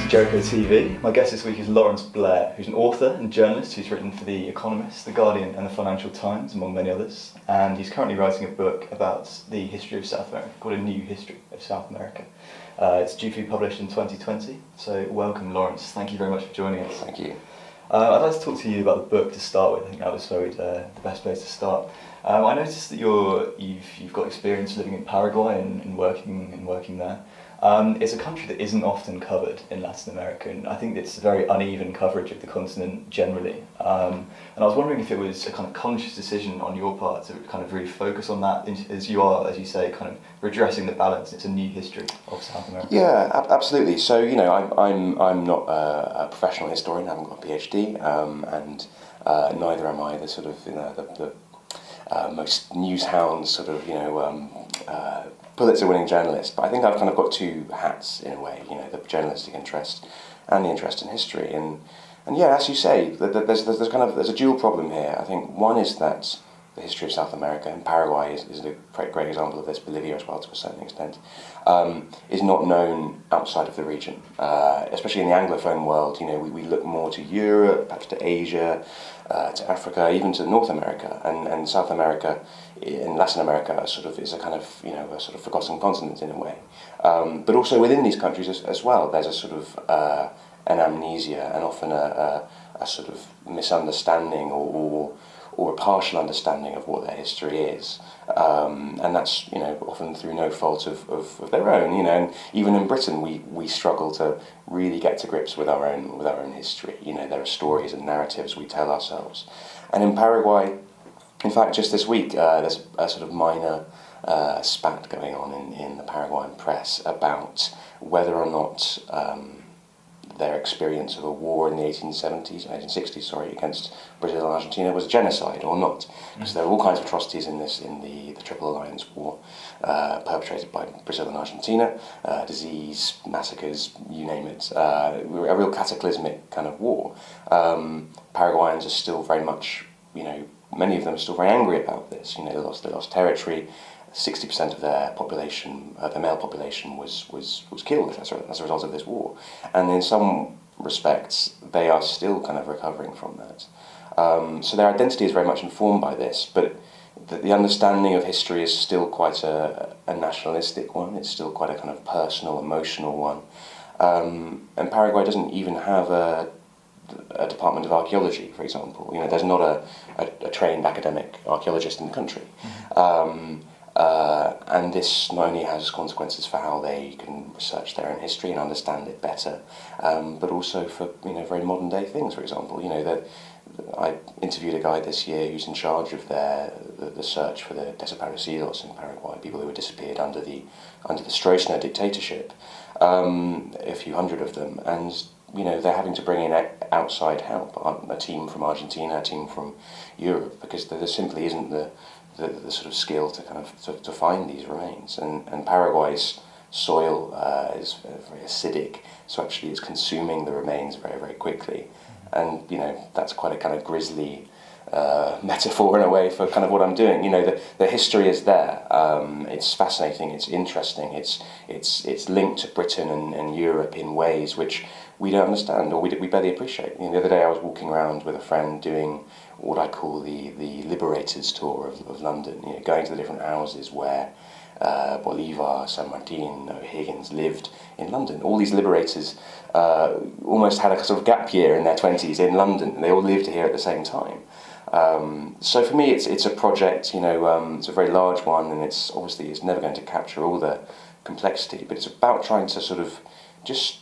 to Jericho TV. My guest this week is Laurence Blair, who's an author and journalist who's written for The Economist, The Guardian and The Financial Times, among many others. And he's currently writing a book about the history of South America, called A New History of South America. It's due to be published in 2020. So welcome, Laurence. Thank you very much for joining us. Thank you. I'd like to talk to you about the book to start with. I think that was the best place to start. I noticed that you've got experience living in Paraguay and working there. It's a country that isn't often covered in Latin America, and I think it's a very uneven coverage of the continent generally. And I was wondering if it was a kind of conscious decision on your part to kind of really focus on that, as you are, as you say, kind of redressing the balance. It's a new history of South America. Yeah, absolutely. So I'm not a professional historian. I haven't got a PhD, and neither am I the sort of the most news-hound sort of Pulitzer-winning journalist, but I think I've kind of got two hats in a way, the journalistic interest and the interest in history. And yeah, as you say, there's a dual problem here. I think one is that the history of South America, and Paraguay is a great example of this, Bolivia as well to a certain extent, is not known outside of the region. Especially in the Anglophone world, we look more to Europe, perhaps to Asia, to Africa, even to North America, and South America in Latin America is a kind of a sort of forgotten continent in a way. But also within these countries as well, there's a sort of an amnesia and often a sort of misunderstanding or a partial understanding of what their history is, and that's often through no fault of their own. And even in Britain, we struggle to really get to grips with our own history. There are stories and narratives we tell ourselves, and in Paraguay, in fact, just this week, there's a sort of minor spat going on in the Paraguayan press about whether or not their experience of a war in the 1860s, against Brazil and Argentina was a genocide or not. Because there are all kinds of atrocities in the Triple Alliance War perpetrated by Brazil and Argentina, disease, massacres, you name it, a real cataclysmic kind of war. Paraguayans are still very much, many of them are still very angry about this. They lost territory. 60% of their population, their male population, was killed as a result of this war, and in some respects, they are still kind of recovering from that. So their identity is very much informed by this, but the understanding of history is still quite a nationalistic one. It's still quite a kind of personal, emotional one, and Paraguay doesn't even have a department of archaeology, for example. There's not a trained academic archaeologist in the country. And this not only has consequences for how they can research their own history and understand it better, but also for very modern day things. For example, that I interviewed a guy this year who's in charge of the search for the desaparecidos in Paraguay, people who were disappeared under the Stroessner dictatorship, a few hundred of them, and they're having to bring in outside help, a team from Argentina, a team from Europe, because there simply isn't the sort of skill to kind of to find these remains, and Paraguay's soil is very acidic, so actually it's consuming the remains very, very quickly, and that's quite a kind of grisly metaphor in a way for kind of what I'm doing. The history is there. It's fascinating. It's interesting. It's linked to Britain and Europe in ways which we don't understand or we barely appreciate. The other day I was walking around with a friend doing what I call the Liberators tour of London, going to the different houses where Bolivar, San Martin, O'Higgins lived in London. All these liberators almost had a sort of gap year in their 20s in London, and they all lived here at the same time. So for me, it's a project. It's a very large one, and it's never going to capture all the complexity, but it's about trying to sort of just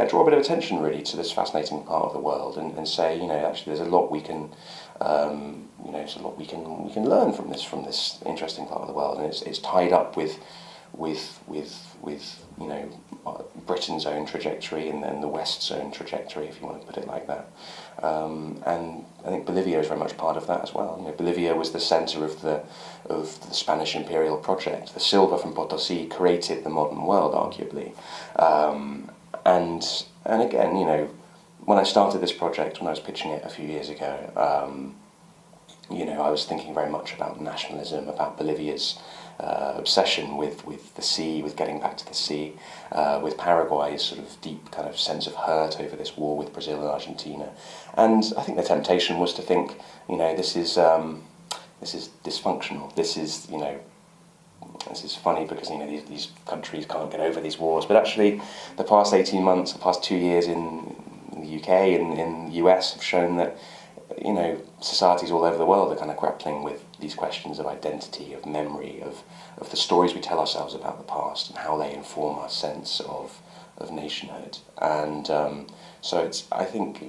draw a bit of attention really to this fascinating part of the world, and say, actually there's a lot we can, there's a lot we can learn from this interesting part of the world, and it's tied up with Britain's own trajectory and then the West's own trajectory, if you want to put it like that. And I think Bolivia is very much part of that as well. Bolivia was the center of the Spanish imperial project. The silver from Potosí created the modern world, arguably. And again, when I started this project, when I was pitching it a few years ago, I was thinking very much about nationalism, about Bolivia's obsession with the sea, with getting back to the sea, with Paraguay's sort of deep kind of sense of hurt over this war with Brazil and Argentina. And I think the temptation was to think, this is dysfunctional. This is funny because these countries can't get over these wars. But actually, the past 18 months, the past 2 years in the UK and in the US have shown that societies all over the world are kind of grappling with these questions of identity, of memory, of the stories we tell ourselves about the past and how they inform our sense of nationhood. And so I think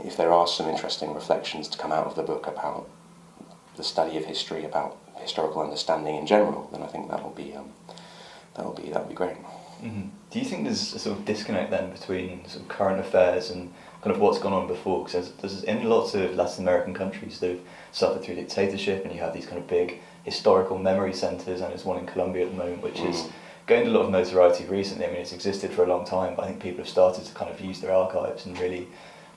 if there are some interesting reflections to come out of the book about the study of history, about historical understanding in general, then I think that'll be great. Mm-hmm. Do you think there's a sort of disconnect then between sort of current affairs and kind of what's gone on before? Because there's in lots of Latin American countries that have suffered through dictatorship, and you have these kind of big historical memory centres, and there's one in Colombia at the moment which is gained a lot of notoriety recently. I mean, it's existed for a long time, but I think people have started to kind of use their archives and really,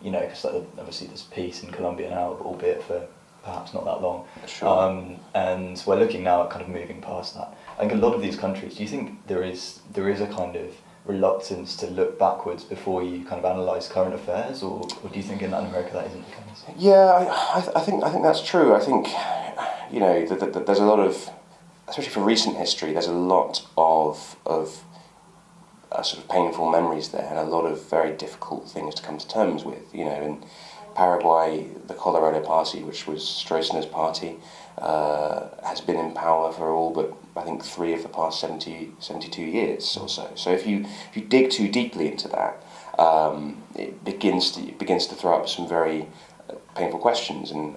because obviously there's peace in Colombia now, albeit for perhaps not that long. Sure. And we're looking now at kind of moving past that. I think a lot of these countries, do you think there is a kind of reluctance to look backwards before you kind of analyse current affairs, or do you think in Latin America that isn't the case? Yeah, I think that's true. I think that there's a lot of, especially for recent history, there's a lot of sort of painful memories there, and a lot of very difficult things to come to terms with. In Paraguay, the Colorado Party, which was Stroessner's party, has been in power for all but I think 3 of the past 72 years or so. So if you dig too deeply into that, it begins to throw up some very painful questions, and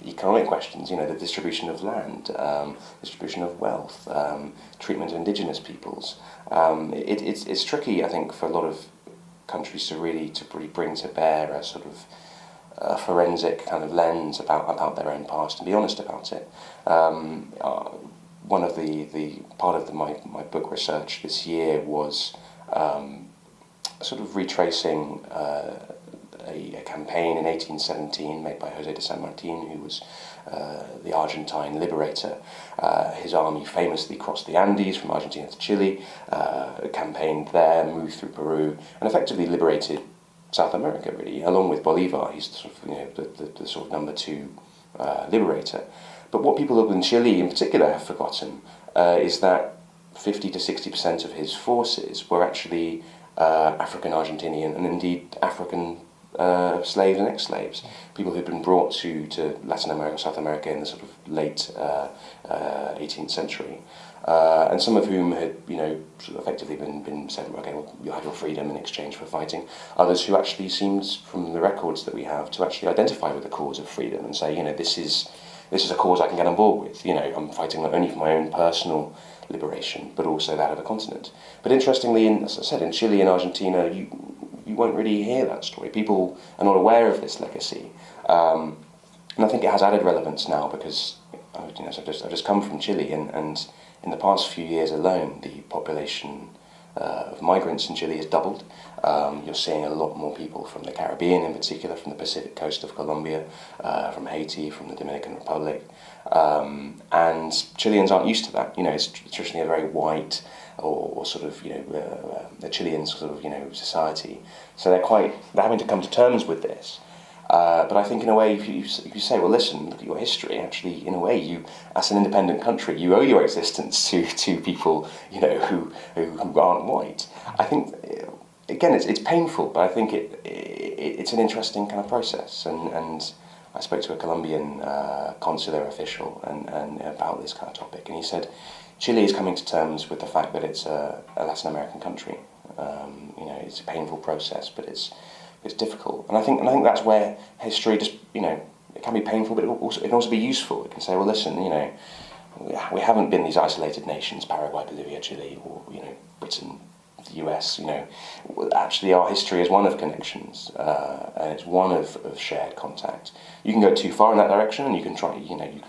economic questions. The distribution of land, distribution of wealth, treatment of indigenous peoples. It's tricky, I think, for a lot of countries to really bring to bear a sort of a forensic kind of lens about their own past and be honest about it. One of the part of my book research this year was sort of retracing a campaign in 1817 made by José de San Martín, who was the Argentine liberator. His army famously crossed the Andes from Argentina to Chile, campaigned there, moved through Peru, and effectively liberated South America, really, along with Bolivar. He's sort of, the sort of number 2 liberator. But what people in Chile in particular have forgotten is that 50 to 60% of his forces were actually African Argentinian and indeed African slaves and ex-slaves, people who'd been brought to Latin America, South America in the sort of late 18th century, and some of whom had, sort of effectively been said, okay, well, you'll have your freedom in exchange for fighting. Others who actually seemed, from the records that we have, to actually identify with the cause of freedom and say, this is a cause I can get on board with. I'm fighting not only for my own personal liberation, but also that of the continent. But interestingly, as I said, in Chile and Argentina, you won't really hear that story. People are not aware of this legacy, and I think it has added relevance now because I've just come from Chile, and in the past few years alone, the population of migrants in Chile has doubled. You're seeing a lot more people from the Caribbean, in particular, from the Pacific coast of Colombia, from Haiti, from the Dominican Republic, and Chileans aren't used to that. It's traditionally a very white or sort of the Chilean sort of society, so they're having to come to terms with this. But I think in a way, if you say, well, listen, look at your history. Actually, in a way, you, as an independent country, you owe your existence to people who aren't white. I think again, it's painful, but I think it's an interesting kind of process. And I spoke to a Colombian consular official and about this kind of topic, and he said Chile is coming to terms with the fact that it's a Latin American country. It's a painful process, but it's difficult, and I think that's where history just it can be painful, but it can also be useful. It can say, well, listen, we haven't been these isolated nations, Paraguay, Bolivia, Chile, or Britain, the US. Actually, our history is one of connections, and it's one of shared contact. You can go too far in that direction, and you can try.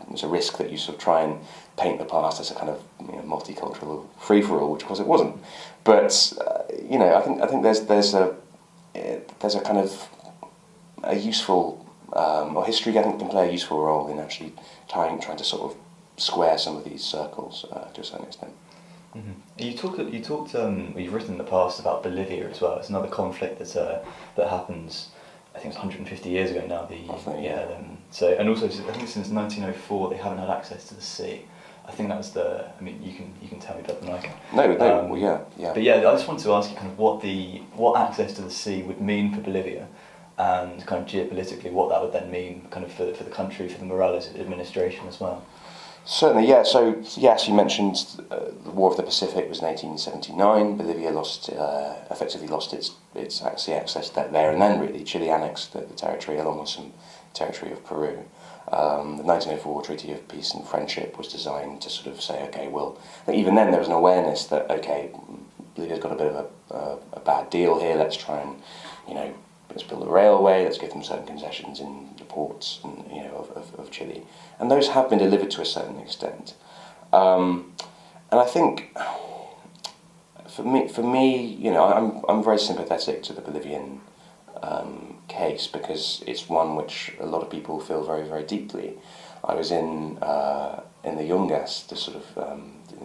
There's a risk that you sort of try and paint the past as a kind of multicultural free for all, which of course it wasn't. But I think there's a kind of a useful or history, I think, can play a useful role in actually trying to sort of square some of these circles to a certain extent. Mm-hmm. You've written in the past about Bolivia as well. It's another conflict that happens. I think it's 150 years ago now. So and also I think since 1904 they haven't had access to the sea. I think that was I mean, you can tell me better than I can. No, yeah. But yeah, I just wanted to ask you kind of what access to the sea would mean for Bolivia, and kind of geopolitically what that would then mean kind of for the country, for the Morales administration as well. Certainly, yeah. So, yes, you mentioned the War of the Pacific was in 1879. Bolivia effectively lost its sea access there and then, really. Chile annexed the territory along with some territory of Peru. The 1904 Treaty of Peace and Friendship was designed to sort of say, okay, well, even then there was an awareness that, okay, Bolivia's got a bit of a bad deal here, let's try and, let's build a railway, let's give them certain concessions in the ports and, of Chile. And those have been delivered to a certain extent. And I think, for me, I'm very sympathetic to the Bolivian case because it's one which a lot of people feel very, very deeply. I was in the Yungas, the sort of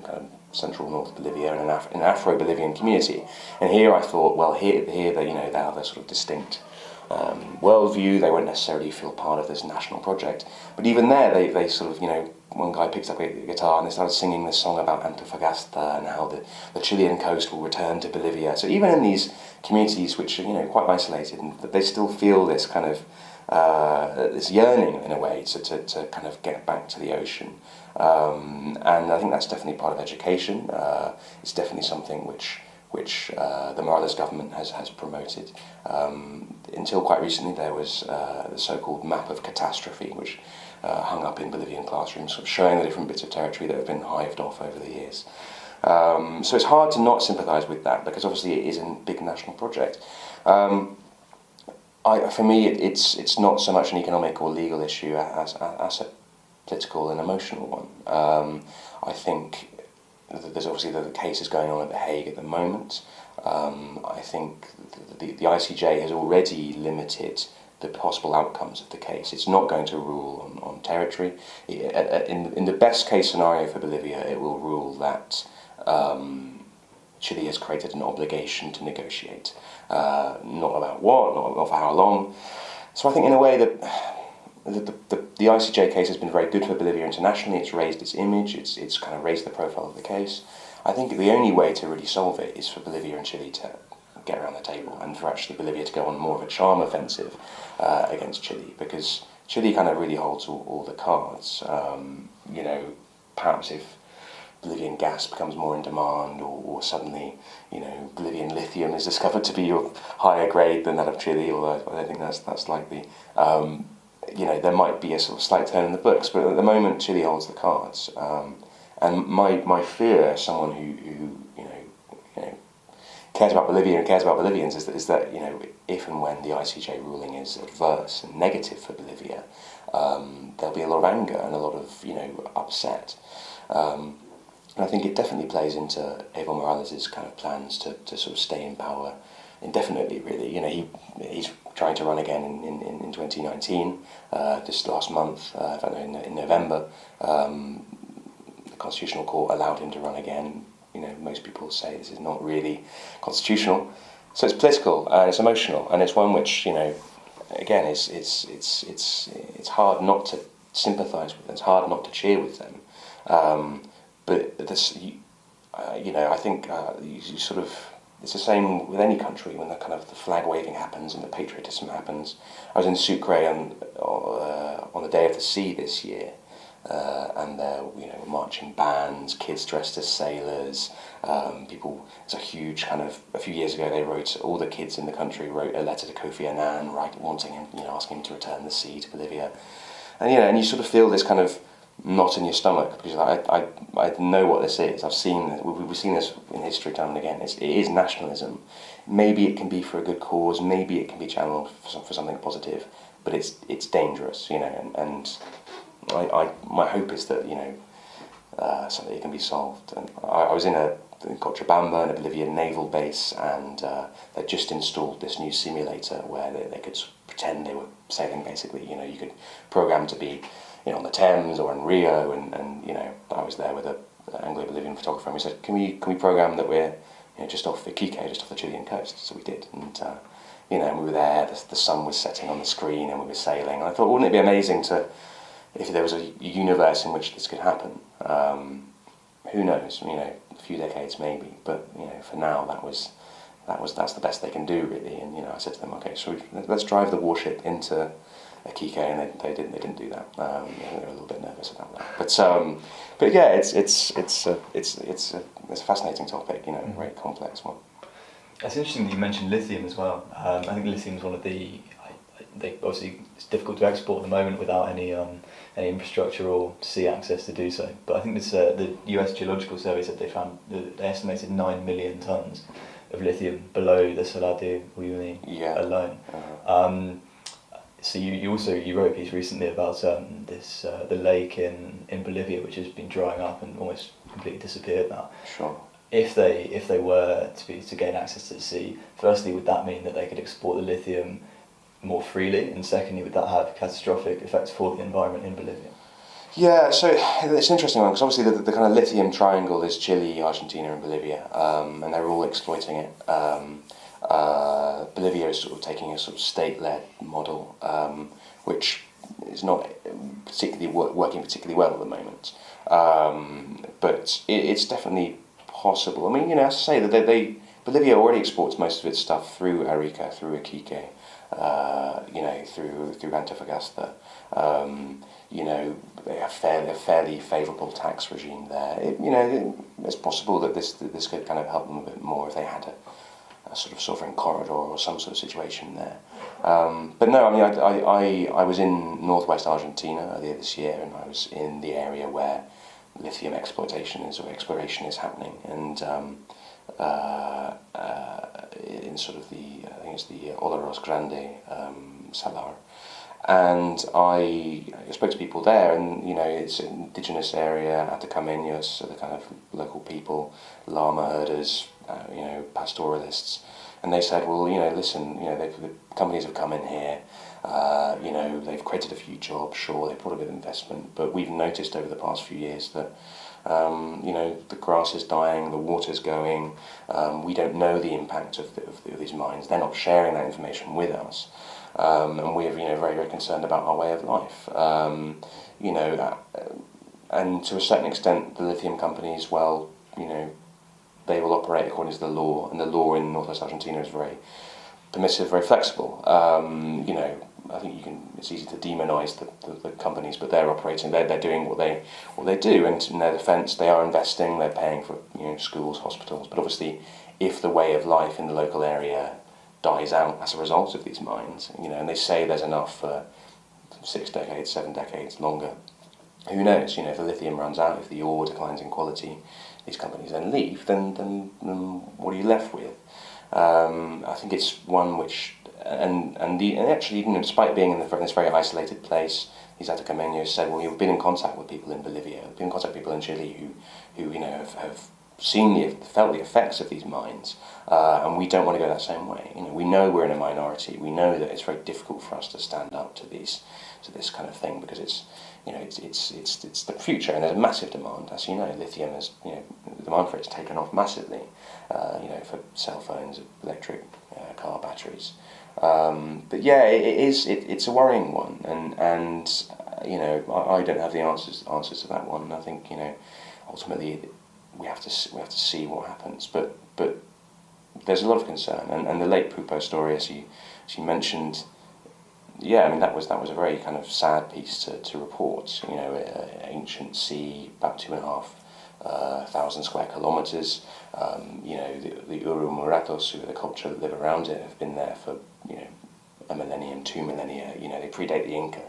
kind of central north Bolivia, in an Afro-Bolivian community, and here I thought, well, here they have a sort of distinct worldview. They won't necessarily feel part of this national project, but even there, they sort of, one guy picked up a guitar and they started singing this song about Antofagasta and how the Chilean coast will return to Bolivia. So even in these communities which are, quite isolated, and they still feel this kind of this yearning in a way to kind of get back to the ocean. And I think that's definitely part of education. It's definitely something which the Morales government has promoted. Until quite recently, there was the so-called map of catastrophe, which hung up in Bolivian classrooms, sort of showing the different bits of territory that have been hived off over the years. So it's hard to not sympathise with that, because obviously it is a big national project. For me, it's not so much an economic or legal issue as a political and emotional one. I think there's obviously the cases going on at The Hague at the moment. I think the ICJ has already limited the possible outcomes of the case. It's not going to rule on territory. In the best case scenario for Bolivia, it will rule that Chile has created an obligation to negotiate. Not about what, not for how long. So I think in a way that the ICJ case has been very good for Bolivia internationally. It's raised its image, it's kind of raised the profile of the case. I think the only way to really solve it is for Bolivia and Chile to get around the table, and for actually Bolivia to go on more of a charm offensive against Chile, because Chile kind of really holds all the cards. Perhaps if Bolivian gas becomes more in demand, or suddenly, Bolivian lithium is discovered to be of higher grade than that of Chile, although I don't think that's likely. There might be a sort of slight turn in the books, but at the moment Chile holds the cards. And my fear, as someone who cares about Bolivia and cares about Bolivians, is that if and when the ICJ ruling is adverse and negative for Bolivia, there'll be a lot of anger and a lot of upset. And I think it definitely plays into Evo Morales' kind of plans to sort of stay in power indefinitely, really. He's trying to run again in 2019, this last month, in November. The Constitutional Court allowed him to run again. Most people say this is not really constitutional. So it's political and it's emotional, and it's one which, again, it's hard not to sympathise with them. It's hard not to cheer with them. But this, I think you sort of, it's the same with any country when the kind of the flag waving happens and the patriotism happens. I was in Sucre on the Day of the Sea this year, and there marching bands, kids dressed as sailors, people. It's a huge kind of. A few years ago, all the kids in the country wrote a letter to Kofi Annan, wanting him, asking him to return the sea to Bolivia, and you sort of feel this kind of knot in your stomach, because I know what this is. I've seen this. We've seen this in history time and again. It is nationalism. Maybe it can be for a good cause. Maybe it can be channeled for something positive. But it's dangerous, And my hope is that something can be solved. And I was in a in Cochabamba, in a Bolivian naval base, and they just installed this new simulator where they could pretend they were sailing. Basically, you could program to be, on the Thames or in Rio, and I was there with an Anglo-Bolivian photographer, and we said, can we program that we're just off Iquique, just off the Chilean coast? So we did, and we were there. The sun was setting on the screen, and we were sailing. And I thought, wouldn't it be amazing if there was a universe in which this could happen? Who knows? A few decades maybe, but for now that's the best they can do, really. And I said to them, okay, so let's drive the warship into Iquique, and they didn't do that. They were a little bit nervous about that. But yeah, it's a fascinating topic. A very complex one. It's interesting that you mentioned lithium as well. I think lithium is one of the. Obviously it's difficult to export at the moment without any infrastructure or sea access to do so. But I think this the US Geological Survey said they estimated 9 million tons of lithium below the Salar de Uyuni alone. So you wrote a piece recently about the lake in Bolivia, which has been drying up and almost completely disappeared now. Sure. If they were to gain access to the sea, firstly, would that mean that they could export the lithium more freely, and secondly, would that have catastrophic effects for the environment in Bolivia? Yeah, so it's an interesting one, because obviously the kind of lithium triangle is Chile, Argentina and Bolivia, and they're all exploiting it. Bolivia is sort of taking a sort of state-led model, which is not particularly working particularly well at the moment. But it's definitely possible. I mean, as I say, that Bolivia already exports most of its stuff through Arica, through Iquique, through Antofagasta. They have fairly favourable tax regime there. It's possible that this could kind of help them a bit more if they had a sort of sovereign corridor or some sort of situation there. But no, I mean, I was in northwest Argentina earlier this year, and I was in the area where lithium exploration is happening, and in sort of I think it's the Olaroz Grande Salar. And I spoke to people there, and it's an indigenous area, Atacameños, so the kind of local people, llama herders, pastoralists, and they said, well, listen, the companies have come in here, they've created a few jobs, sure, they've brought a bit of investment, but we've noticed over the past few years that the grass is dying, the water's going, we don't know the impact of these mines, they're not sharing that information with us. And we're very, very concerned about our way of life. And to a certain extent, the lithium companies, well, they will operate according to the law, and the law in northwest Argentina is very permissive, very flexible. I think it's easy to demonise the companies, but they're operating, they're doing what they do, and in their defence, they are investing, they're paying for schools, hospitals. But obviously, if the way of life in the local area dies out as a result of these mines, and they say there's enough for 6 decades, 7 decades, longer. Who knows? If the lithium runs out, if the ore declines in quality, these companies then leave. Then what are you left with? I think it's one which, and actually, despite being in this very isolated place, these Atacameños said, well, you've been in contact with people in Bolivia, been in contact with people in Chile who have felt the effects of these mines, and we don't want to go that same way. We know we're in a minority. We know that it's very difficult for us to stand up to this kind of thing, because it's the future, and there's a massive demand. As you know, lithium is the demand for it's taken off massively. For cell phones, electric car batteries. But yeah, it's a worrying one, and I don't have the answers to that one. And I think ultimately, we have to see what happens, but there's a lot of concern, and the Lake Pupo story, as you mentioned, that was a very kind of sad piece to report. Ancient sea, about 2,500 square kilometers. The Uru Muratos, who are the culture that live around it, have been there for a millennium, 2 millennia. They predate the Inca.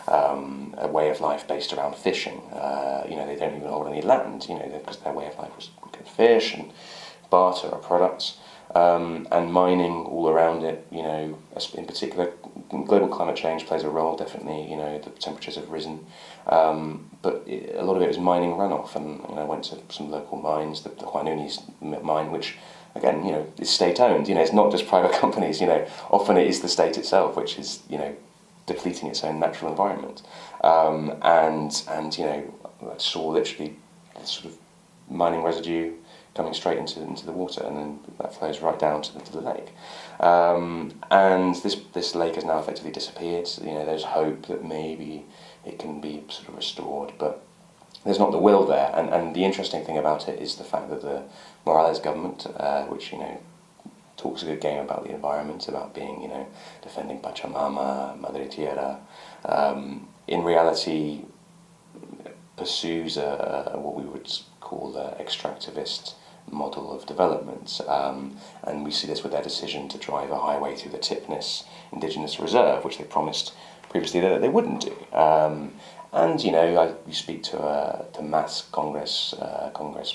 A way of life based around fishing. They don't even hold any land, because their way of life was we could fish and barter our products. and mining all around it. You know, in particular, global climate change plays a role. Definitely, you know, the temperatures have risen, but a lot of it is mining runoff. And you know, I went to some local mines, the Huanunis mine, which again, you know, is state-owned. You know, it's not just private companies. You know, often it is the state itself which is, you know, depleting its own natural environment. And you know, I saw literally this sort of mining residue coming straight into the water, and then that flows right down to the lake. And this lake has now effectively disappeared. You know, there's hope that maybe it can be sort of restored, but there's not the will there. And the interesting thing about it is the fact that the Morales government, which, you know, talks a good game about the environment, about being, you know, defending Pachamama, Madre Tierra, in reality pursues what we would call an extractivist model of development, and we see this with their decision to drive a highway through the Tipnis Indigenous Reserve, which they promised previously that they wouldn't do. And you know, you speak to mass Congress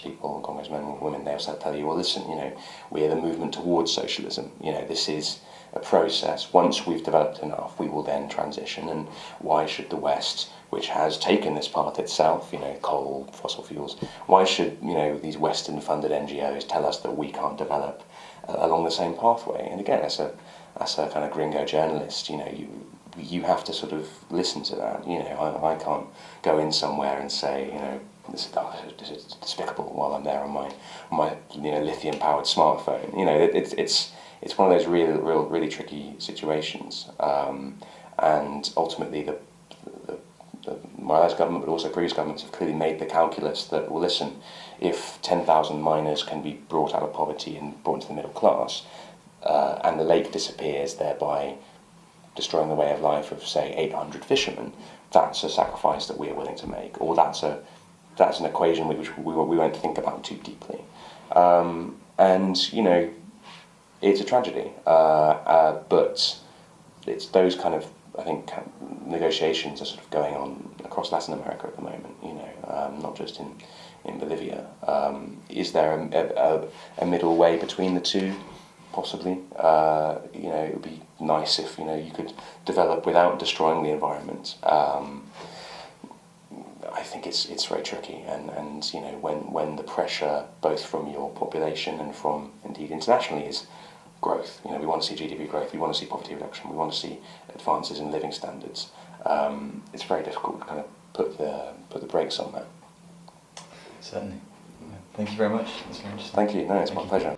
people, congressmen and women, they'll tell you, well, listen, you know, we're the movement towards socialism. You know, this is a process. Once we've developed enough, we will then transition. And why should the West, which has taken this path itself, you know, coal, fossil fuels, why should, you know, these Western-funded NGOs tell us that we can't develop along the same pathway? And again, as a kind of gringo journalist, you know, you have to sort of listen to that. You know, I can't go in somewhere and say, you know, this is despicable while I'm there on my you know, lithium-powered smartphone. You know, it's one of those really tricky situations. And ultimately, the Morales government, but also previous governments, have clearly made the calculus that, well, listen, if 10,000 miners can be brought out of poverty and brought into the middle class, and the lake disappears, thereby destroying the way of life of, say, 800 fishermen, that's a sacrifice that we are willing to make, or that's an equation which we won't think about too deeply. And, you know, it's a tragedy, but it's those kind of, I think, negotiations are sort of going on across Latin America at the moment, you know, not just in Bolivia. Is there a middle way between the two? Possibly. You know, it would be nice if, you know, you could develop without destroying the environment. I think it's very tricky, and you know, when the pressure both from your population and from indeed internationally is growth. You know, we want to see GDP growth, we want to see poverty reduction, we want to see advances in living standards. It's very difficult to kind of put the brakes on that. Certainly. Thank you very much. That's very interesting. Thank you. No, it's my pleasure.